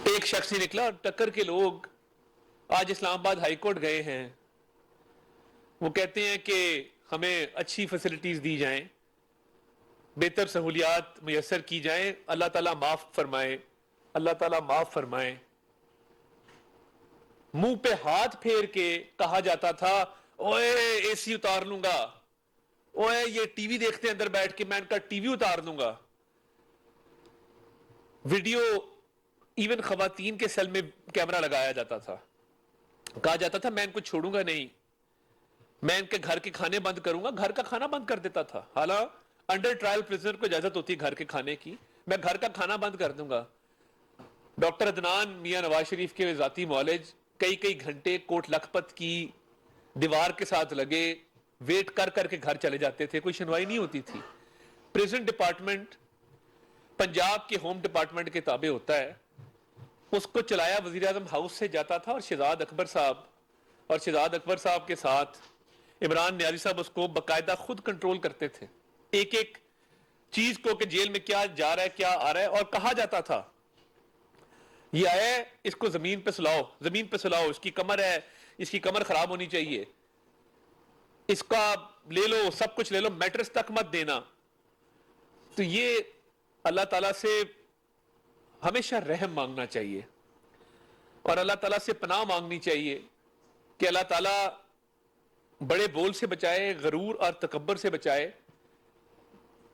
ایک شخص ہی نکلا اور ٹکر کے لوگ آج اسلام آباد ہائی کورٹ گئے ہیں. وہ کہتے ہیں کہ ہمیں اچھی فیسلٹیز دی جائیں, بہتر سہولیات میسر کی جائیں, اللہ تعالیٰ معاف فرمائے, اللہ تعالیٰ معاف فرمائے. منہ پہ ہاتھ پھیر کے کہا جاتا تھا اوے اے سی اتار لوں گا, اوے یہ ٹی وی دیکھتے ہیں اندر بیٹھ کے, میں ان کا ٹی وی اتار دوں گا. ویڈیو ایون خواتین کے سیل میں کیمرہ لگایا جاتا تھا, کہا جاتا تھا میں ان کو چھوڑوں گا نہیں, میں ان کے گھر کے کھانے بند کروں گا. گھر کا کھانا بند کر دیتا تھا, حالانکہ انڈر ٹرائل پریزنر کو اجازت ہوتی گھر کے کھانے کی, میں گھر کا کھانا بند کر دوں گا. ڈاکٹر عدنان میاں نواز شریف کے ذاتی معالج کئی گھنٹے کوٹ لکھپت کی دیوار کے ساتھ لگے ویٹ کر کر کے گھر چلے جاتے تھے, کوئی سنوائی نہیں ہوتی تھی. پریزن ڈپارٹمنٹ پنجاب کے ہوم ڈپارٹمنٹ کے تابع ہوتا ہے, اس کو چلایا وزیر اعظم ہاؤس سے جاتا تھا, اور شہزاد اکبر صاحب کے ساتھ عمران نیازی صاحب اس کو باقاعدہ خود کنٹرول کرتے تھے, ایک ایک چیز کو کہ جیل میں کیا جا رہا ہے کیا آ رہا ہے. اور کہا جاتا تھا یہ آئے اس کو زمین پہ سلاؤ, زمین پہ سلاؤ, اس کی کمر ہے, اس کی کمر خراب ہونی چاہیے, اس کا لے لو, سب کچھ لے لو, میٹرس تک مت دینا. تو یہ اللہ تعالیٰ سے ہمیشہ رحم مانگنا چاہیے اور اللہ تعالیٰ سے پناہ مانگنی چاہیے کہ اللہ تعالیٰ بڑے بول سے بچائے, غرور اور تکبر سے بچائے,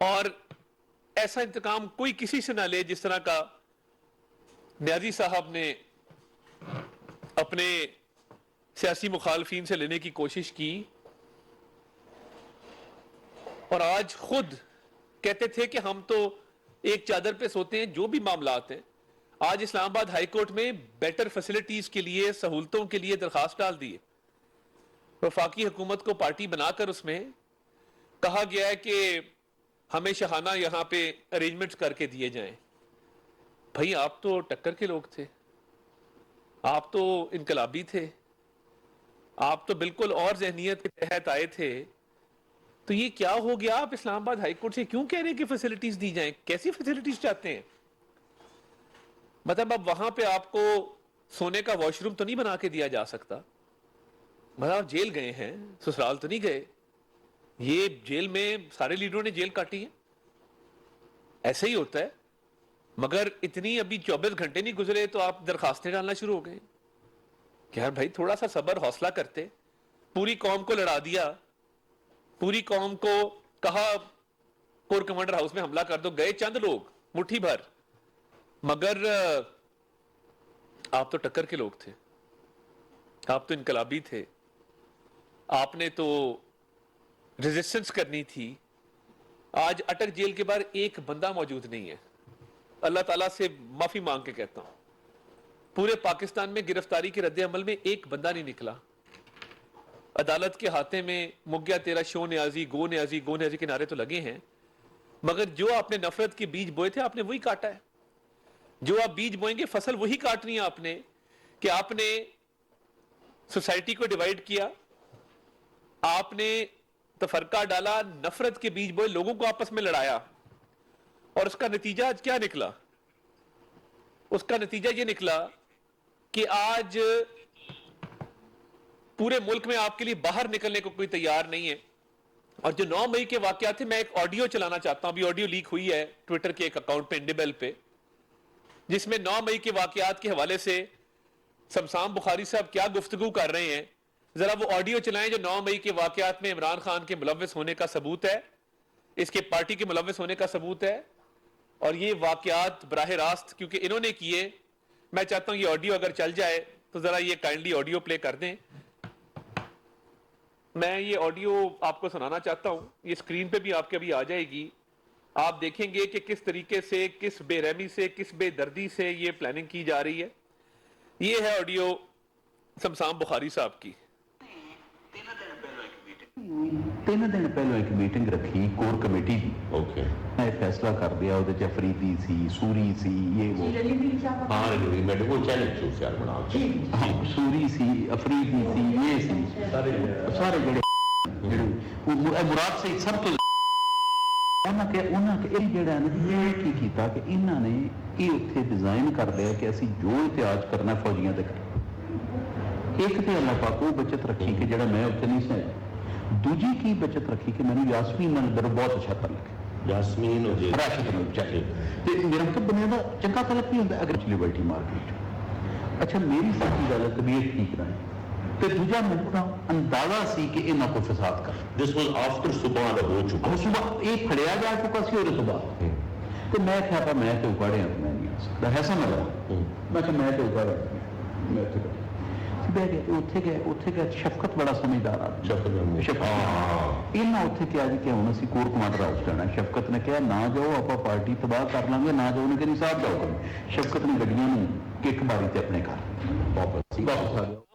اور ایسا انتقام کوئی کسی سے نہ لے جس طرح کا نیازی صاحب نے اپنے سیاسی مخالفین سے لینے کی کوشش کی. اور آج خود کہتے تھے کہ ہم تو ایک چادر پہ سوتے ہیں, جو بھی معاملات ہیں. آج اسلام آباد ہائی کورٹ میں بیٹر فیسلٹیز کے لیے, سہولتوں کے لیے درخواست ڈال دی ہے. وفاقی حکومت کو پارٹی بنا کر اس میں کہا گیا ہے کہ ہمیں شاہانہ یہاں پہ ارینجمنٹس کر کے دیے جائیں. بھائی آپ تو ٹکر کے لوگ تھے, آپ تو انقلابی تھے, آپ تو بالکل اور ذہنیت کے تحت آئے تھے, تو یہ کیا ہو گیا؟ آپ اسلام آباد ہائی کورٹ سے کیوں کہہ رہے ہیں کہ فیسلٹیز دی جائیں؟ کیسی فیسلٹیز چاہتے ہیں؟ مطلب اب وہاں پہ آپ کو سونے کا واش روم تو نہیں بنا کے دیا جا سکتا؟ مطلب آپ جیل گئے ہیں, سسرال تو نہیں گئے. یہ جیل میں سارے لیڈروں نے جیل کاٹی ہے, ایسا ہی ہوتا ہے. مگر اتنی ابھی 24 گھنٹے نہیں گزرے تو آپ درخواستیں ڈالنا شروع ہو گئے کہ یار بھائی تھوڑا سا صبر حوصلہ کرتے. پوری قوم کو لڑا دیا, پوری قوم کو کہا کور کمانڈر ہاؤس میں حملہ کر دو, گئے چند لوگ مٹھی بھر, مگر آپ تو ٹکر کے لوگ تھے, آپ تو انقلابی تھے, آپ نے تو ریزسٹنس کرنی تھی. آج اٹک جیل کے باہر ایک بندہ موجود نہیں ہے. اللہ تعالیٰ سے معافی مانگ کے کہتا ہوں, پورے پاکستان میں گرفتاری کے رد عمل میں ایک بندہ نہیں نکلا. عدالت کے ہاتھے میں مک گیا تیرا شو نیازی, گو نیازی, گو نیازی کے نعرے تو لگے ہیں, مگر جو آپ نے نفرت کے بیج بوئے تھے آپ نے وہی کاٹا ہے. جو آپ بیج بوئیں گے فصل وہی کاٹنی ہے آپ نے, کہ آپ نے سوسائٹی کو ڈیوائیڈ کیا, آپ نے تفرقہ ڈالا, نفرت کے بیج بوئے, لوگوں کو آپس میں لڑایا, اور اس کا نتیجہ آج کیا نکلا؟ اس کا نتیجہ یہ نکلا کہ آج پورے ملک میں آپ کے لیے باہر نکلنے کو کوئی تیار نہیں ہے. اور جو 9 مئی کے واقعات تھے, میں ایک آڈیو چلانا چاہتا ہوں, ابھی آڈیو لیک ہوئی ہے ٹویٹر کے ایک اکاؤنٹ پہ انڈیبل پہ, جس میں 9 مئی کے واقعات کے حوالے سے شمسام بخاری صاحب کیا گفتگو کر رہے ہیں. ذرا وہ آڈیو چلائیں جو 9 مئی کے واقعات میں عمران خان کے ملوث ہونے کا ثبوت ہے, اس کے پارٹی کے ملوث ہونے کا ثبوت ہے. اور یہ واقعات براہ راست کیونکہ انہوں نے کیے, میں چاہتا ہوں یہ آڈیو اگر چل جائے تو ذرا یہ کائنڈلی آڈیو پلے کر دیں. میں یہ آڈیو آپ کو سنانا چاہتا ہوں, یہ اسکرین پہ بھی آپ کے ابھی آ جائے گی. آپ دیکھیں گے کہ کس طریقے سے, کس بے رحمی سے, کس بے دردی سے یہ پلاننگ کی جا رہی ہے. یہ ہے آڈیو شمسام بخاری صاحب کی. 3 ਦਿਨ ਪਹਿਲਾਂ ਇੱਕ ਮੀਟਿੰਗ ਰੱਖੀ ਕੋਰ ਕਮੇਟੀ ਦੀ. اوکے ਇਹ ਫੈਸਲਾ ਕਰ ਦਿਆ ਉਹਦੇ ਚ ਅਫਰੀਦੀ ਸੀ, ਸੂਰੀ ਸੀ, ਇਹ ਉਹ ہاں رنوی میں وہ چیلنج چو سیار بنا ਹਾਂ ਸੂਰੀ ਸੀ, ਅਫਰੀਦੀ ਸੀ, ਇਹ ਸੀ ਸਾਰੇ ਜਿਹੜੇ ਮੁਰਾਦ ਸਹੀ ਸਭ ਤੋਂ ਉਹਨਾਂ ਕਿ ਇਹ ਜਿਹੜਾ ਨਾ ਜੀ ਇਹ ਕੀ ਕੀਤਾ ਕਿ ਇਹਨਾਂ ਨੇ ਇਹ ਉੱਥੇ ਡਿਜ਼ਾਈਨ ਕਰ ਲਿਆ ਕਿ ਅਸੀਂ ਜੋ ਇਤਿਹਾਸ ਕਰਨਾ ਫੌਜੀਆਂ ਤੇ ਕਰੀਏ। ਇੱਕ ਤੇ ਅੱਲਾਹ ਪਾਕ ਉਹ ਬਚਤ ਰੱਖੀ ਕਿ ਜਿਹੜਾ ਮੈਂ ਉੱਥੇ ਨਹੀਂ ਸੀ। ਦੂਜੀ ਕੀ ਬਚਤ ਰੱਖੀ ਕਿ ਮੈਨੂੰ ਯਾਸਮੀਨ ਨਾਲ ਅੰਦਰ ਬਹੁਤ ਅੱਛਾ ਤਲਕ ਯਾਸਮੀਨ ਹੋ ਜੇ ਰਾਸ਼ਦ ਨੂੰ ਚਾਹੀਏ ਤੇ ਮੇਰਾ ਮਤਲਬ ਬਣਿਆ ਦਾ ਚੰਗਾ ਤਲਕ ਵੀ ਹੁੰਦਾ ਅਗਰ ਲਿਬਰਟੀ ਮਾਰਕੀਟ। ਅੱਛਾ ਮੇਰੀ ਸੱਚੀ ਗੱਲ ਹੈ ਤਬੀਅਤ ਠੀਕ ਨਾ ਤੇ ਦੂਜਾ ਮੈਨੂੰ ਤਾਂ ਅੰਦਾਜ਼ਾ ਸੀ ਕਿ ਇਹਨਾਂ ਕੋ ਫਸਾਦ ਕਰ ਦਿਸ ਵਾਸ ਆਫਟਰ ਸੁਬਾਹ ਦਾ ਹੋ ਚੁੱਕਾ ਸੁਬਾਹ ਇਹ ਫੜਿਆ ਜਾ ਚੁੱਕਾ ਸੀ ਉਹਦੇ ਤੋਂ ਬਾਅਦ ਤੇ ਮੈਂ ਕਿਹਾ ਤਾਂ ਮੈਂ ਤੇ ਉਗਾੜਿਆ ਮੈਂ ਨਹੀਂ ਆ ਸਕਦਾ ਹੈ ਸਮਝ ਮੈਂ ਕਿਹਾ ਮੈਂ ਤੇ ਉਗਾੜਿਆ ਮੈਂ ਉੱਥੇ ਬਹਿ ਗਿਆ ਉੱਥੇ ਗਏ ਸ਼ਫਕਤ ਬੜਾ ਸਮਝਦਾਰ ਆ ਸ਼ਫਕਤ ਇਹਨਾਂ ਉੱਥੇ ਕਿਹਾ ਜੀ ਕਿ ਹੁਣ ਅਸੀਂ ਕੋਰ ਕਮਾਂਡਰ ਹਾਊਸ ਜਾਣਾ। ਸ਼ਫਕਤ ਨੇ ਕਿਹਾ ਨਾ ਜਾਓ ਆਪਾਂ ਪਾਰਟੀ ਤਬਾਹ ਕਰ ਲਾਂਗੇ ਨਾ ਜਾਓ। ਉਹਨੇ ਕਹਿੰਦੀ ਸਾਹਿਬ ਜਾਓ। ਸ਼ਫਕਤ ਨੇ ਗੱਡੀਆਂ ਨੂੰ ਇੱਕ ਬਾਰੀ ਤੇ ਆਪਣੇ ਘਰ ਵਾਪਸ ਆ ਗਿਆ।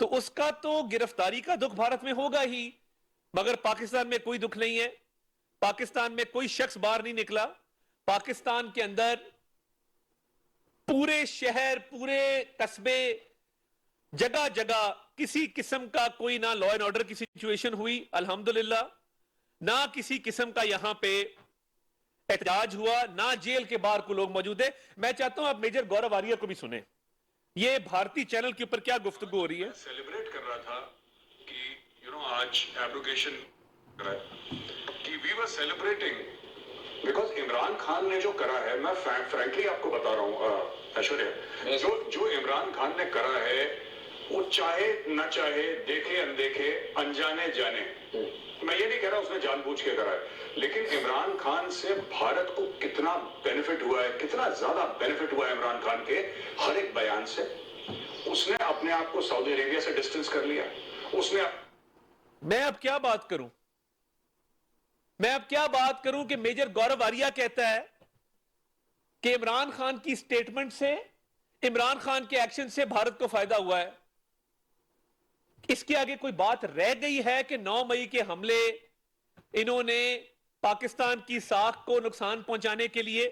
تو اس کا تو گرفتاری کا دکھ بھارت میں ہوگا ہی، مگر پاکستان میں کوئی دکھ نہیں ہے. پاکستان میں کوئی شخص باہر نہیں نکلا. پاکستان کے اندر پورے شہر، پورے قصبے، جگہ جگہ کسی قسم کا کوئی نہ لا اینڈ آرڈر کی سچویشن ہوئی الحمدللہ، نہ کسی قسم کا یہاں پہ احتجاج ہوا، نہ جیل کے باہر کو لوگ موجود ہیں. میں چاہتا ہوں آپ میجر گورو آریہ کو بھی سنیں، یہ بھارتی چینل کے اوپر کیا گفتگو ہو رہی ہے. سیلیبریٹ کر رہا تھا کہ آج ایبروگیشن کہ وی ور سیلیبریٹنگ بیکاز عمران خان نے جو کرا ہے، میں فرینکلی آپ کو بتا رہا ہوں ایشوریہ، جو عمران خان نے کرا ہے وہ چاہے نہ چاہے، دیکھے اندیکھے، انجانے جانے، میں یہ نہیں کہہ رہا اس نے جان بوجھ کے کرا ہے، لیکن عمران خان سے بھارت کو کتنا بینیفٹ ہوا ہے، کتنا زیادہ بینیفٹ ہوا ہے عمران خان کے ہر ایک بیان سے. اس نے اپنے آپ کو سعودی عربیہ سے ڈسٹنس کر لیا. اس نے میں اب کیا بات کروں، کہ میجر گورو آریہ کہتا ہے کہ عمران خان کی سٹیٹمنٹ سے، عمران خان کے ایکشن سے بھارت کو فائدہ ہوا ہے. اس کے آگے کوئی بات رہ گئی ہے کہ 9 مئی کے حملے انہوں نے پاکستان کی ساکھ کو نقصان پہنچانے کے لیے،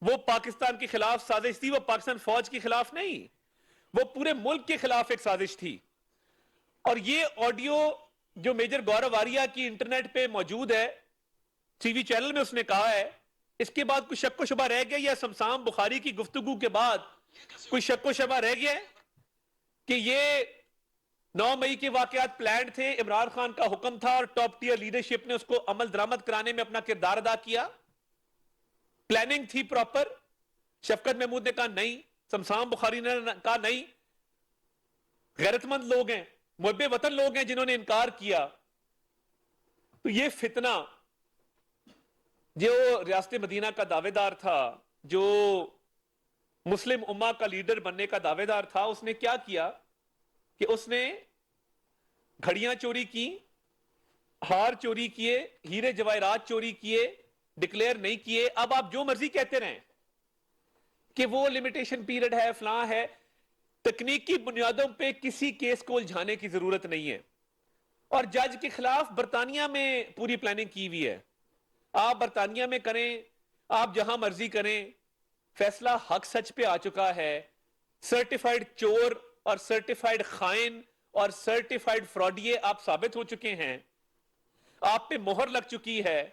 وہ پاکستان کے خلاف سازش تھی، وہ پاکستان فوج کے خلاف نہیں، وہ پورے ملک کے خلاف ایک سازش تھی. اور یہ آڈیو جو میجر گورو آریہ کی انٹرنیٹ پہ موجود ہے، ٹی وی چینل میں اس نے کہا ہے، اس کے بعد کوئی شک و شبہ رہ گیا یا سمسام بخاری کی گفتگو کے بعد کوئی شک و شبہ رہ گیا ہے کہ یہ 9 مئی کے واقعات پلانڈ تھے، عمران خان کا حکم تھا اور ٹاپ ٹیئر لیڈرشپ نے اس کو عمل درآمد کرانے میں اپنا کردار ادا کیا، پلاننگ تھی پراپر. شفقت محمود نے کہا نہیں، سمسام بخاری نے کہا نہیں. غیرت مند لوگ ہیں، محب وطن لوگ ہیں جنہوں نے انکار کیا. تو یہ فتنہ، جو ریاست مدینہ کا دعوے دار تھا، جو مسلم امہ کا لیڈر بننے کا دعوے دار تھا، اس نے کیا کیا کہ اس نے گھڑیاں چوری کی، ہار چوری کیے، ہیرے جواہرات چوری کیے، ڈکلیئر نہیں کیے. اب آپ جو مرضی کہتے رہیں کہ وہ لمیٹیشن پیریڈ ہے، فلاں ہے، تکنیکی بنیادوں پہ کسی کیس کو الجھانے کی ضرورت نہیں ہے. اور جج کے خلاف برطانیہ میں پوری پلاننگ کی ہوئی ہے. آپ برطانیہ میں کریں، آپ جہاں مرضی کریں، فیصلہ حق سچ پہ آ چکا ہے. سرٹیفائیڈ چور اور سرٹیفائیڈ خائن اور سرٹیفائیڈ فراڈیے آپ ثابت ہو چکے ہیں. آپ پہ مہر لگ چکی ہے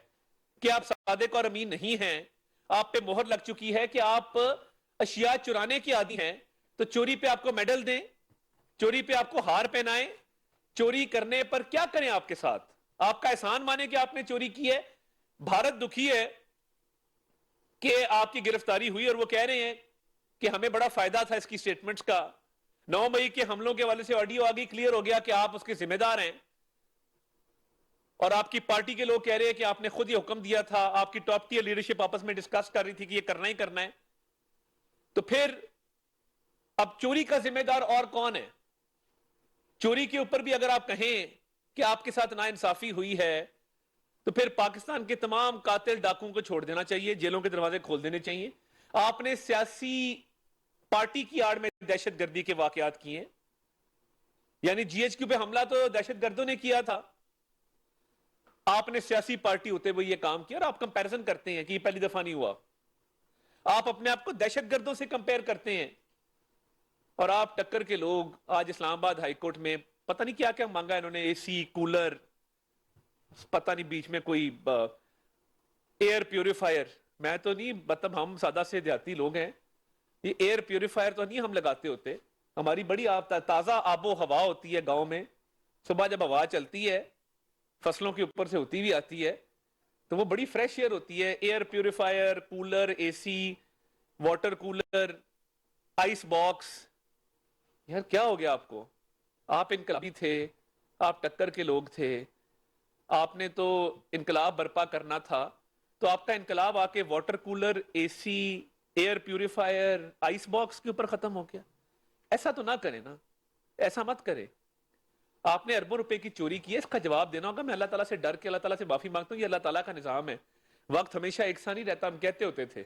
کہ آپ صادق اور امین نہیں ہیں. آپ پہ مہر لگ چکی ہے کہ آپ اشیاء چرانے کے عادی ہیں. تو چوری پہ آپ کو میڈل دیں، چوری پہ آپ کو ہار پہنائیں، چوری کرنے پر کیا کریں آپ کے ساتھ؟ آپ کا احسان مانے کہ آپ نے چوری کی ہے. بھارت دکھی ہے کہ آپ کی گرفتاری ہوئی اور وہ کہہ رہے ہیں کہ ہمیں بڑا فائدہ تھا اس کی سٹیٹمنٹس کا. 9 مئی کے حملوں کے حوالے سے آڈیو آگئی، کلیئر ہو گیا کہ آپ اس کے ذمہ دار ہیں. اور آپ کی پارٹی کے لوگ کہہ رہے ہیں کہ آپ نے خود یہ حکم دیا تھا. آپ کی ٹاپ ٹیئر لیڈرشپ آپس میں ڈسکس کر رہی تھی کہ یہ کرنا ہی کرنا ہے. تو پھر اب چوری کا ذمہ دار اور کون ہے؟ چوری کے اوپر بھی اگر آپ کہیں کہ آپ کے ساتھ ناانصافی ہوئی ہے تو پھر پاکستان کے تمام قاتل ڈاکوؤں کو چھوڑ دینا چاہیے، جیلوں کے دروازے کھول دینے چاہیے. آپ نے سیاسی پارٹی کی آڑ میں دہشت گردی کے واقعات کیے، یعنی جی ایچ کیو پہ حملہ تو دہشت گردوں نے کیا تھا. آپ نے سیاسی پارٹی ہوتے ہوئے یہ کام کیا اور آپ کمپیرزن کرتے ہیں کہ یہ پہلی دفعہ نہیں ہوا. آپ اپنے آپ کو دہشت گردوں سے کمپیئر کرتے ہیں. اور آپ ٹکر کے لوگ آج اسلام آباد ہائی کورٹ میں پتہ نہیں کیا کیا مانگا انہوں نے، اے سی، کولر، پتہ نہیں بیچ میں کوئی ایئر پیوریفائر. میں تو نہیں، مطلب ہم سادہ سے دیہاتی لوگ ہیں، یہ ایئر پیوریفائر تو نہیں ہم لگاتے ہوتے. ہماری بڑی تازہ آب و ہوا ہوتی ہے گاؤں میں. صبح جب ہوا چلتی ہے فصلوں کے اوپر سے ہوتی ہوئی آتی ہے تو وہ بڑی فریش ایئر ہوتی ہے. ایئر پیوریفائر، کولر، اے سی، واٹر کولر، آئس باکس. یار کیا ہو گیا آپ کو؟ آپ انقلابی تھے، آپ ٹکر کے لوگ تھے، آپ نے تو انقلاب برپا کرنا تھا. تو آپ کا انقلاب آ کے واٹر کولر، اے سی، ایئر پیوریفائر، آئس باکس کے اوپر ختم ہو گیا. ایسا تو نہ کریں نا، ایسا مت کرے. آپ نے اربوں روپے کی چوری کی ہے، اس کا جواب دینا ہوگا. میں اللہ تعالیٰ سے ڈر کے اللہ تعالیٰ سے معافی مانگتا ہوں. یہ اللہ تعالیٰ کا نظام ہے، وقت ہمیشہ ایک سا نہیں رہتا. ہم کہتے ہوتے تھے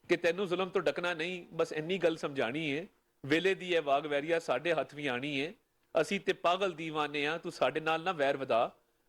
کہ تینوں ظلم تو ڈکنا نہیں، بس انی گل سمجھانی ہے. ویلے دی ہے واگ ویریا ساڈے ہاتھ بھی آنی ہے. ਅਸੀਂ ਤੇ ਪਾਗਲ دیਵਾਨੇ ਆ, ਤੂੰ ਸਾਡੇ ਨਾਲ ਨਾ ਵੈਰ ਵਧਾ,